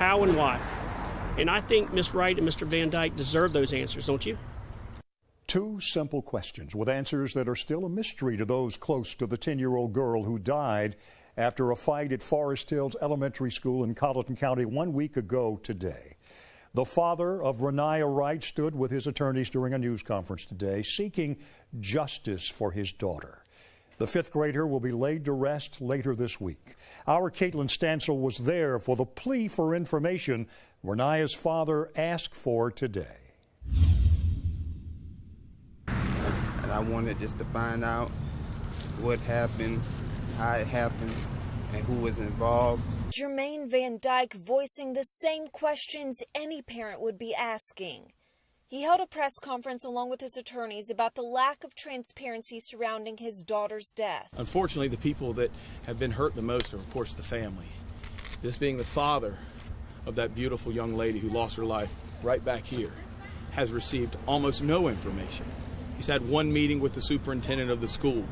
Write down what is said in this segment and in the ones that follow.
how and why. And I think Ms. Wright and Mr. Van Dyke deserve those answers, don't you? Two simple questions with answers that are still a mystery to those close to the 10-year-old girl who died after a fight at Forest Hills Elementary School in Colleton County 1 week ago today. The father of RaNiya Wright stood with his attorneys during a news conference today seeking justice for his daughter. The fifth grader will be laid to rest later this week. Our Caitlin Stansel was there for the plea for information RaNiya's father asked for today. And I wanted just to find out what happened, how it happened, and who was involved. Jermaine Van Dyke voicing the same questions any parent would be asking. He held a press conference along with his attorneys about the lack of transparency surrounding his daughter's death. Unfortunately, the people that have been hurt the most are, of course, the family. This being the father of that beautiful young lady who lost her life right back here, has received almost no information. He's had one meeting with the superintendent of the school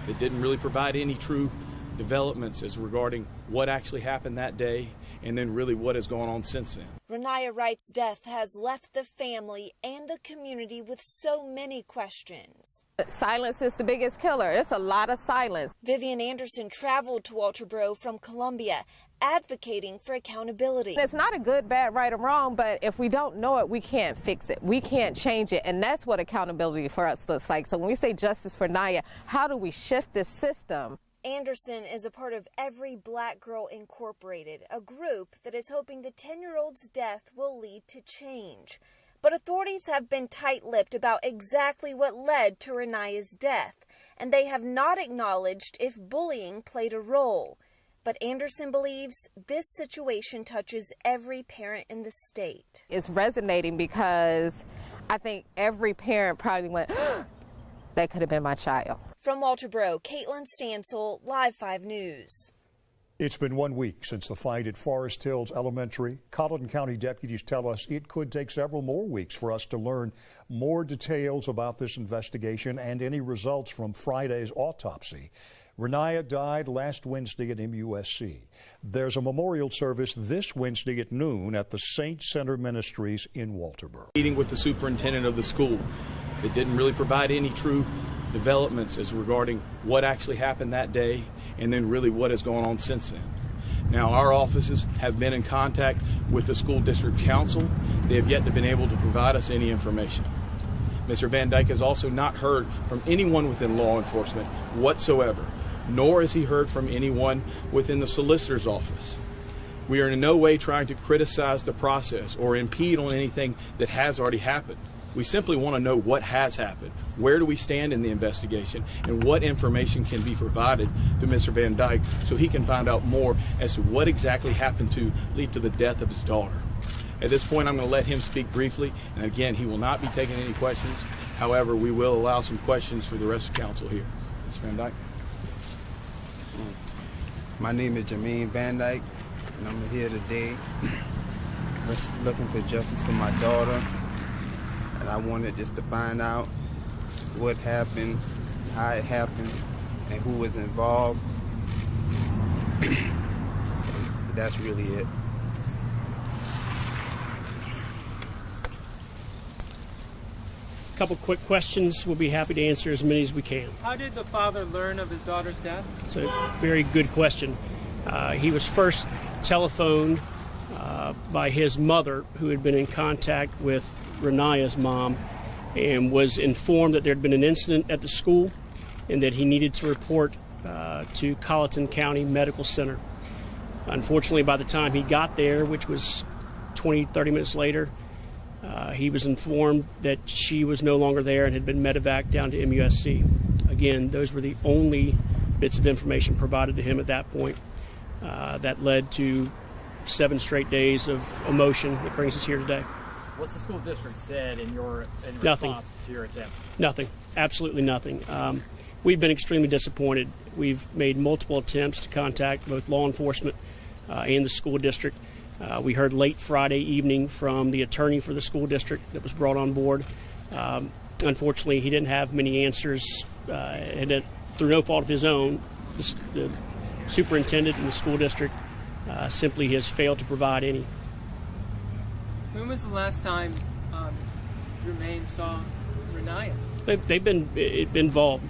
that didn't really provide any true developments as regarding what actually happened that day and then really what has gone on since then. RaNiya Wright's death has left the family and the community with so many questions. Silence is the biggest killer. It's a lot of silence. Vivian Anderson traveled to Walterboro from Columbia, advocating for accountability. It's not a good, bad, right, or wrong, but if we don't know it, we can't fix it. We can't change it, and that's what accountability for us looks like. So when we say justice for RaNiya, how do we shift this system? Anderson is a part of Every Black Girl Incorporated, a group that is hoping the 10-year-old's death will lead to change. But authorities have been tight-lipped about exactly what led to RaNiya's death, and they have not acknowledged if bullying played a role. But Anderson believes this situation touches every parent in the state. It's resonating because I think every parent probably went, that could have been my child. From Walterboro, Caitlin Stansel, Live 5 News. It's been 1 week since the fight at Forest Hills Elementary. Colleton County deputies tell us it could take several more weeks for us to learn more details about this investigation and any results from Friday's autopsy. RaNiya died last Wednesday at MUSC. There's a memorial service this Wednesday at noon at the Saint Center Ministries in Walterboro. Meeting with the superintendent of the school that didn't really provide any true developments as regarding what actually happened that day and then really what has gone on since then. Now, our offices have been in contact with the school district council. They have yet to been able to provide us any information. Mr. Van Dyke has also not heard from anyone within law enforcement whatsoever, nor has he heard from anyone within the solicitor's office. We are in no way trying to criticize the process or impede on anything that has already happened. We simply want to know what has happened, where do we stand in the investigation, and what information can be provided to Mr. Van Dyke so he can find out more as to what exactly happened to lead to the death of his daughter. At this point, I'm going to let him speak briefly, and again, he will not be taking any questions. However, we will allow some questions for the rest of council here. Mr. Van Dyke. My name is Jermaine Van Dyke, and I'm here today looking for justice for my daughter. And I wanted just to find out what happened, how it happened, and who was involved. That's really it. A couple quick questions. We'll be happy to answer as many as we can. How did the father learn of his daughter's death? It's a very good question. He was first telephoned by his mother, who had been in contact with RaNiya's mom, and was informed that there had been an incident at the school and that he needed to report to Colleton County Medical Center. Unfortunately, by the time he got there, which was 20-30 minutes later, he was informed that she was no longer there and had been medevaced down to MUSC. Again, those were the only bits of information provided to him at that point. That led to 7 straight days of emotion that brings us here today. What's the school district said in Nothing. response to your attempts? Nothing. Absolutely nothing. We've been extremely disappointed. We've made multiple attempts to contact both law enforcement and the school district. We heard late Friday evening from the attorney for the school district that was brought on board. Unfortunately, he didn't have many answers, and through no fault of his own, the superintendent and the school district simply has failed to provide any. When was the last time Jermaine saw RaNiya? They've been involved,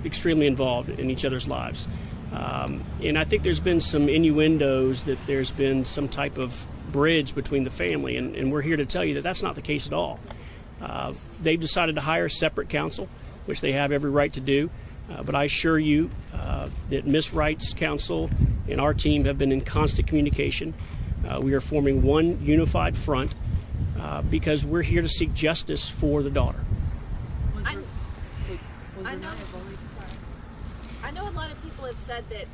extremely involved in each other's lives. And I think there's been some innuendos that there's been some type of bridge between the family, and we're here to tell you that that's not the case at all. They've decided to hire separate counsel, which they have every right to do, but I assure you that Ms. Wright's counsel and our team have been in constant communication. We are forming one unified front because we're here to seek justice for the daughter. I know a lot of people have said that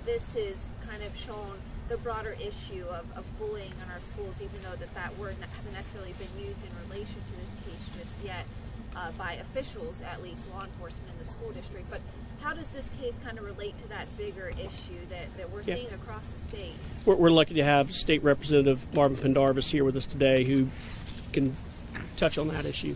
this has kind of shown the broader issue of bullying in our schools, even though that word hasn't necessarily been used in relation to this case just yet by officials, at least law enforcement in the school district. But how does this case kind of relate to that bigger issue that we're seeing across the state? We're lucky to have State Representative Marvin Pendarvis here with us today, who can touch on that issue.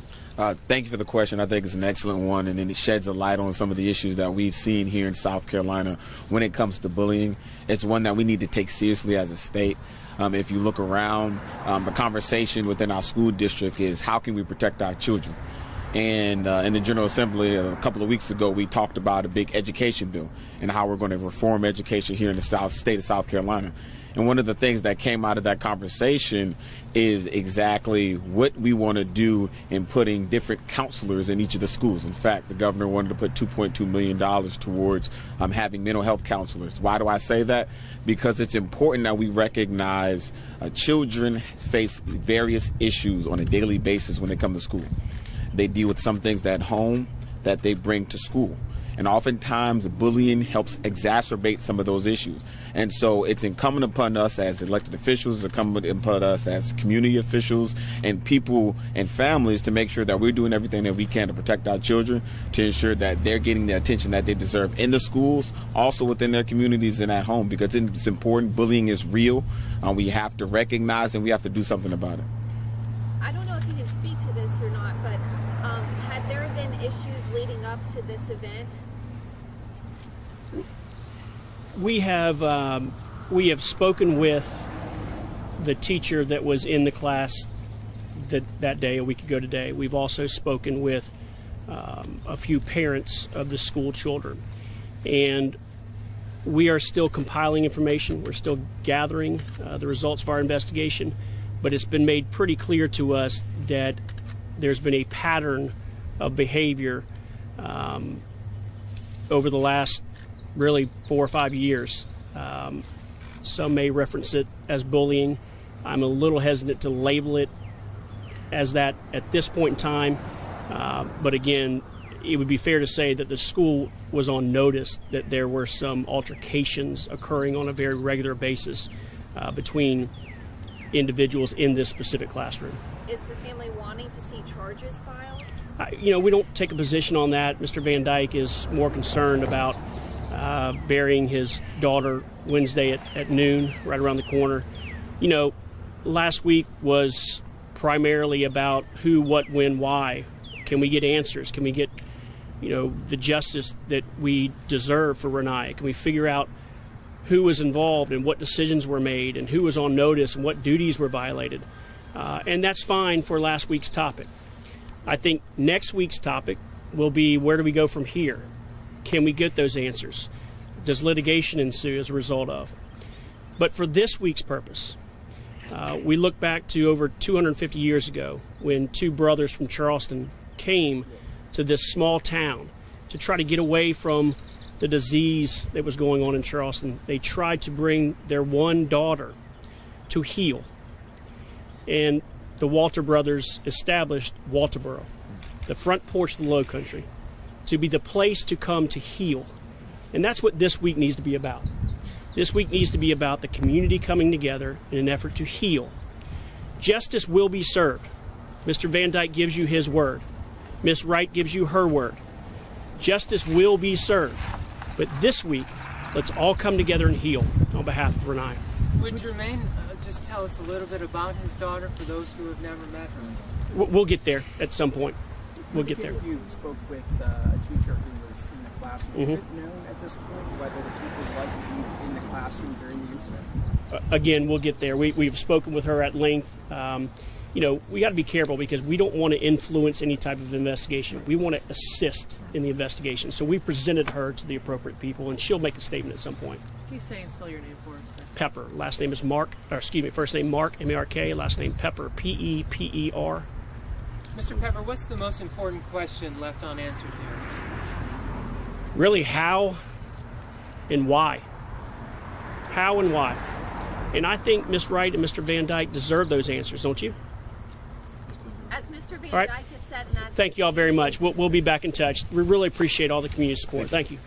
Thank you for the question. I think it's an excellent one, and it sheds a light on some of the issues that we've seen here in South Carolina when it comes to bullying. It's one that we need to take seriously as a state. If you look around, the conversation within our school district is how can we protect our children? And in the General Assembly a couple of weeks ago, we talked about a big education bill and how we're going to reform education here in the state of South Carolina. And one of the things that came out of that conversation is exactly what we want to do in putting different counselors in each of the schools. In fact, the governor wanted to put $2.2 million towards having mental health counselors. Why do I say that? Because it's important that we recognize children face various issues on a daily basis when they come to school. They deal with some things at home that they bring to school. And oftentimes bullying helps exacerbate some of those issues. And so it's incumbent upon us as elected officials, it's incumbent upon us as community officials and people and families to make sure that we're doing everything that we can to protect our children, to ensure that they're getting the attention that they deserve in the schools, also within their communities and at home, because it's important. Bullying is real. We have to recognize and we have to do something about it. I don't know if you can speak to this or not, but had there been issues leading up to this event? We have spoken with the teacher that was in the class that day, a week ago today. We've also spoken with a few parents of the school children, and we are still compiling information. We're still gathering the results of our investigation, but it's been made pretty clear to us that there's been a pattern of behavior over the last really 4 or 5 years. Some may reference it as bullying. I'm a little hesitant to label it as that at this point in time. But again, it would be fair to say that the school was on notice that there were some altercations occurring on a very regular basis between individuals in this specific classroom. Is the family wanting to see charges filed? We don't take a position on that. Mr. Van Dyke is more concerned about burying his daughter Wednesday at noon, right around the corner. Last week was primarily about who, what, when, why. Can we get answers? Can we get, the justice that we deserve for RaNiya? Can we figure out who was involved and what decisions were made and who was on notice and what duties were violated? And that's fine for last week's topic. I think next week's topic will be, where do we go from here? Can we get those answers? Does litigation ensue as a result of? But for this week's purpose, we look back to over 250 years ago when two brothers from Charleston came to this small town to try to get away from the disease that was going on in Charleston. They tried to bring their one daughter to heal. And the Walter brothers established Walterboro, the front porch of the Low Country, to be the place to come to heal. And that's what this week needs to be about. This week needs to be about the community coming together in an effort to heal. Justice will be served. Mr. Van Dyke gives you his word. Ms. Wright gives you her word. Justice will be served. But this week, let's all come together and heal on behalf of RaNiya. Would Jermaine just tell us a little bit about his daughter for those who have never met her? We'll get there at some point. We'll get there. You spoke with a teacher who was in the classroom. Is it known at this point whether the teacher was indeed in the classroom during the incident? Again, we'll get there. We've spoken with her at length. You know, we got to be careful because we don't want to influence any type of investigation. We want to assist in the investigation. So we presented her to the appropriate people, and she'll make a statement at some point. Can you say and spell your name for us? Pepper. Last name is Mark, or excuse me, first name Mark, M-A-R-K, last name Pepper, P-E-P-E-R. Mr. Pepper, what's the most important question left unanswered here? Really, how and why? How and why? And I think Ms. Wright and Mr. Van Dyke deserve those answers, don't you? As Mr. Van Right. Dyke has said, and as Thank you all very much. We'll be back in touch. We really appreciate all the community support. Thank you.